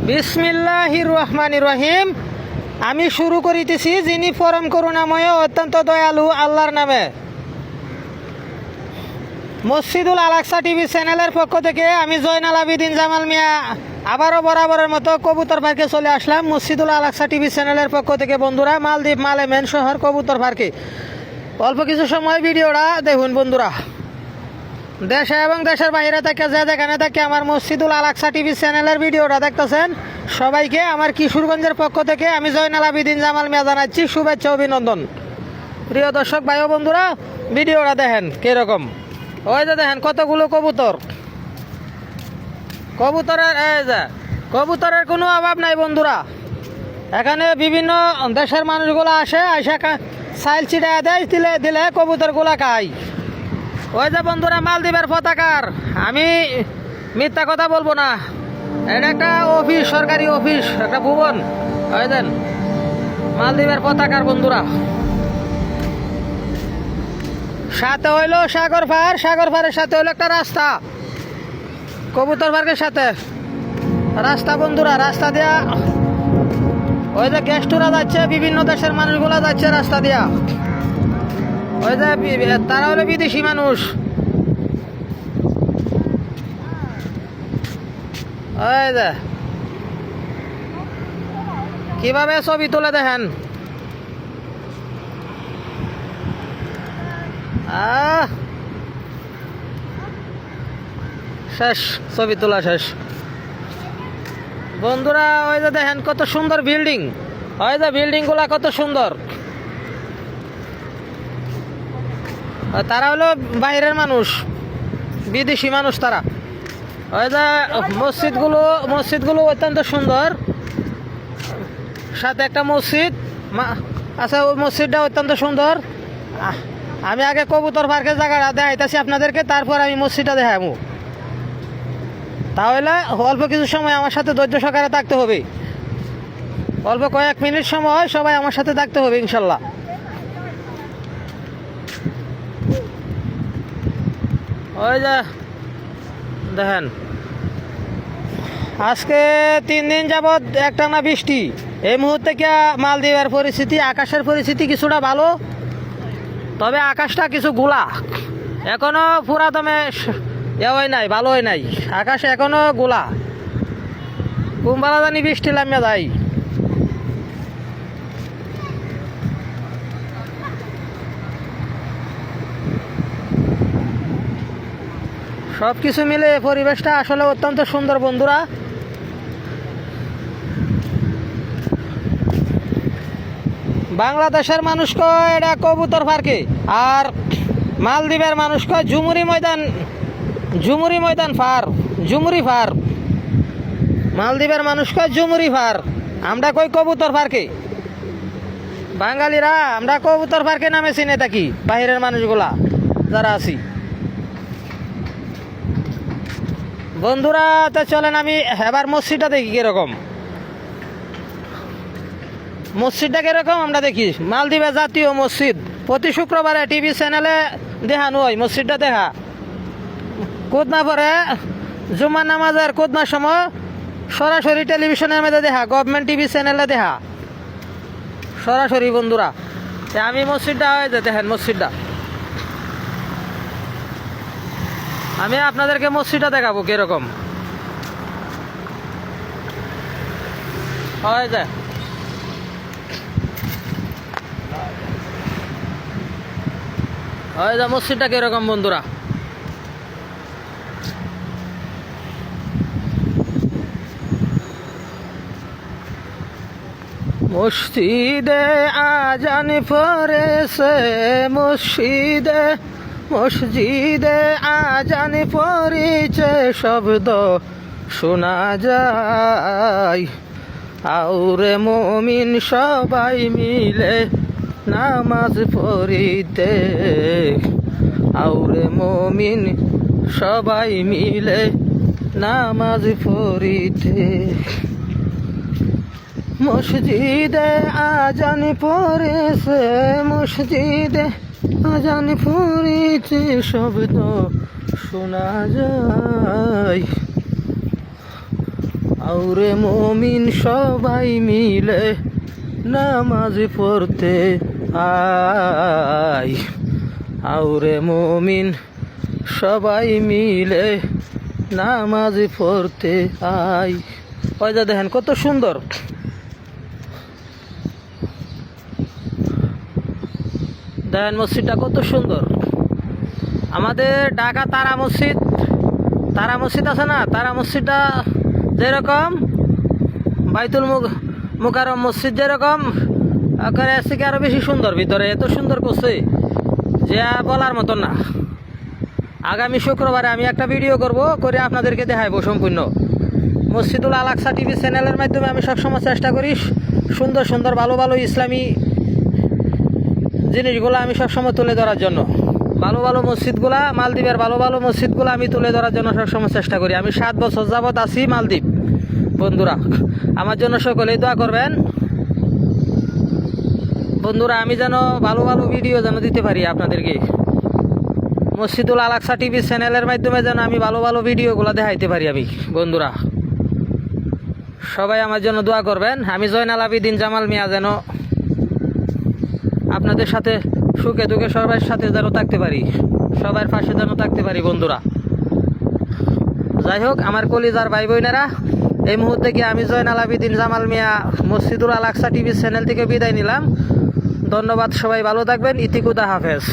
বিসমিল্লাহির রহমানির রহিম। আমি শুরু করিতেছি যিনি পরম করুণাময় অত্যন্ত দয়ালু আল্লাহর নামে। মসজিদুল আলাকসা টিভি চ্যানেলের পক্ষ থেকে আমি জয়নাল আবিদিন জামাল মিয়া আবারও বরাবরের মতো কবুতর পার্কে চলে আসলাম। মসজিদুল আলাকসা টিভি চ্যানেলের পক্ষ থেকে বন্ধুরা, মালদ্বীপ মালেমেন শহর কবুতর পার্কে অল্প কিছু সময় ভিডিওটা দেখুন বন্ধুরা। দেশে এবং দেশের বাইরে থেকে যে যেখানে থেকে আমার মসজিদুল আলাকসা টিভি চ্যানেলের ভিডিওটা দেখতেছেন, সবাইকে আমার কিশোরগঞ্জের পক্ষ থেকে আমি জয়নাল আবিদিন জামাল মিয়া জানাচ্ছি শুভেচ্ছা অভিনন্দন। প্রিয় দর্শক ভাই ও বন্ধুরা, ভিডিওটা দেখেন কীরকম। ওই যে দেখেন কতগুলো কবুতর। কবুতরের কোনো অভাব নাই বন্ধুরা। এখানে বিভিন্ন দেশের মানুষগুলো আসে, আইসা সাইল ছিটাই দেয়, দিলে কবুতরগুলো খায়। ওই যে বন্ধুরা মালদ্বীপের পতাকার, আমি মিথ্যা কথা বলবো না, এটা একটা অফিস, সরকারি অফিস, একটা ভুবন। ওই দেন মালদ্বীপের পতাকার বন্ধুরা। সাথে হইলো সাগর পার, সাগর পারের সাথে হইলো একটা রাস্তা, কবুতর পার্কের সাথে রাস্তা বন্ধুরা। রাস্তা দিয়া ওই যে গেস্টরা যাচ্ছে, বিভিন্ন দেশের মানুষগুলা যাচ্ছে রাস্তা দিয়া। ওই যে তারা হলো বিদেশি মানুষ। ওই যে কিভাবে ছবি তুলে দেখেন। শেষ, ছবি তোলা শেষ বন্ধুরা। ওই যে দেখেন কত সুন্দর বিল্ডিং, ওই যে বিল্ডিং গুলা কত সুন্দর। তারা হলো বাইরের মানুষ, বিদেশি মানুষ তারা। ওই যে মসজিদগুলো অত্যন্ত সুন্দর, সাথে একটা মসজিদ আচ্ছা, ওই মসজিদটা অত্যন্ত সুন্দর। আমি আগে কবুতর পার্কের জায়গাটা দেখাইতেছি আপনাদেরকে, তারপর আমি মসজিদটা দেখাবো। তাহলে অল্প কিছু সময় আমার সাথে ধৈর্য সহকারে থাকতে হবে, অল্প কয়েক মিনিট সময় সবাই আমার সাথে থাকতে হবে ইনশাল্লাহ। ওই যে দেখেন আজকে 3 দিন যাবৎ একটানা বৃষ্টি। এই মুহূর্তে কি মালদ্বীপের পরিস্থিতি, আকাশের পরিস্থিতি কিছুটা ভালো, তবে আকাশটা কিছু গোলা, এখনো পুরা দমে হয় নাই, ভালো হয় নাই। আকাশ এখনো গোলা, কুম্বালা জানি বৃষ্টি নামিয়া যায়। সব কিছু মিলে পরিবেশটা আসলে অত্যন্ত সুন্দর বন্ধুরা। বাংলাদেশের মানুষ কয় এটা কবুতর পার্কে, আর মালদ্বীপের মানুষ কয় ঝুমুরি ময়দান ফার। মালদ্বীপের মানুষ কয় ঝুমুরি ফার, আমরা কই কবুতর পার্কে। বাঙালিরা আমরা কবুতর পার্কে নামে চিনে থাকি, বাইরের মানুষগুলা যারা আছি বন্ধুরা। তা চলেন আমি এবার মসজিদটা দেখি কিরকম। মসজিদটা কিরকম আমরা দেখি। মালদ্বীপের জাতীয় মসজিদ, প্রতি শুক্রবারে টিভি চ্যানেলে দেখানো হয় মসজিদটা দেখা। কুদনা পরে জুমার নামাজের কুদনার সময় সরাসরি টেলিভিশনের মধ্যে দেখা, গভর্নমেন্ট টিভি চ্যানেলে দেখা সরাসরি বন্ধুরা। আমি মসজিদটা দেখেন, মসজিদটা আমি আপনাদেরকে মসজিদটা দেখাবো কিরকম হয়। যে ওই যে মসজিদটা কিরকম বন্ধুরা। মসজিদে আজান পড়েছে, মসজিদে আজান পড়েছে, শব্দ শোনা যায়। আউরে মুমিন সবাই মিলে নামাজ পড়িতে, আউরে মুমিন সবাই মিলে নামাজ পড়িতে। মসজিদে আজান পড়েছে, মসজিদে আজান পড়েছে, শব্দ শোনা যায়। আউরে মুমিন সবাই মিলে নামাজ পড়তে আয়, আউরে মুমিন সবাই মিলে নামাজ পড়তে আয়। ওই যে দেখেন কত সুন্দর, দেখেন মসজিদটা কত সুন্দর। আমাদের ঢাকা তারা মসজিদ, তারা মসজিদ আছে না, তারা মসজিদটা যেরকম বাইতুল মুকাররম মসজিদ যেরকম আকারে আছে কি আরো বেশি সুন্দর, ভিতরে এত সুন্দর করছে যে বলার মতন না। আগামী শুক্রবারে আমি একটা ভিডিও করব, করে আপনাদেরকে দেখাইবো সম্পূর্ণ। মসজিদুল আল আকসা টিভি চ্যানেলের মাধ্যমে আমি সবসময় চেষ্টা করি সুন্দর সুন্দর ভালো ভালো ইসলামী জিনিসগুলো আমি সবসময় তুলে ধরার জন্য, ভালো ভালো মসজিদগুলা, মালদ্বীপের ভালো ভালো মসজিদগুলো আমি তুলে ধরার জন্য সবসময় চেষ্টা করি। আমি 7 বছর যাবৎ আছি মালদ্বীপ। বন্ধুরা আমার জন্য সকলেই দোয়া করবেন। বন্ধুরা আমি যেন ভালো ভালো ভিডিও যেন দিতে পারি আপনাদেরকে, মসজিদুল আল আকসা টিভি চ্যানেলের মাধ্যমে যেন আমি ভালো ভালো ভিডিওগুলো দেখাইতে পারি। আমি বন্ধুরা সবাই আমার জন্য দোয়া করবেন। আমি জয়নাল আবেদিন জামাল মিয়া যেন আপনাদের সাথে সুখে দুঃখে সবার সাথে যেন থাকতে পারি, সবার পাশে যেন থাকতে পারি। বন্ধুরা যাই হোক, আমার কলিজার ভাই বোনেরা, এই মুহূর্তে কি আমি জয়নাল আবেদিন জামাল মিয়া মসজিদুল আল আকসা টিভি চ্যানেল থেকে বিদায় নিলাম। ধন্যবাদ, সবাই ভালো থাকবেন। ইতিকুদা হাফেজ।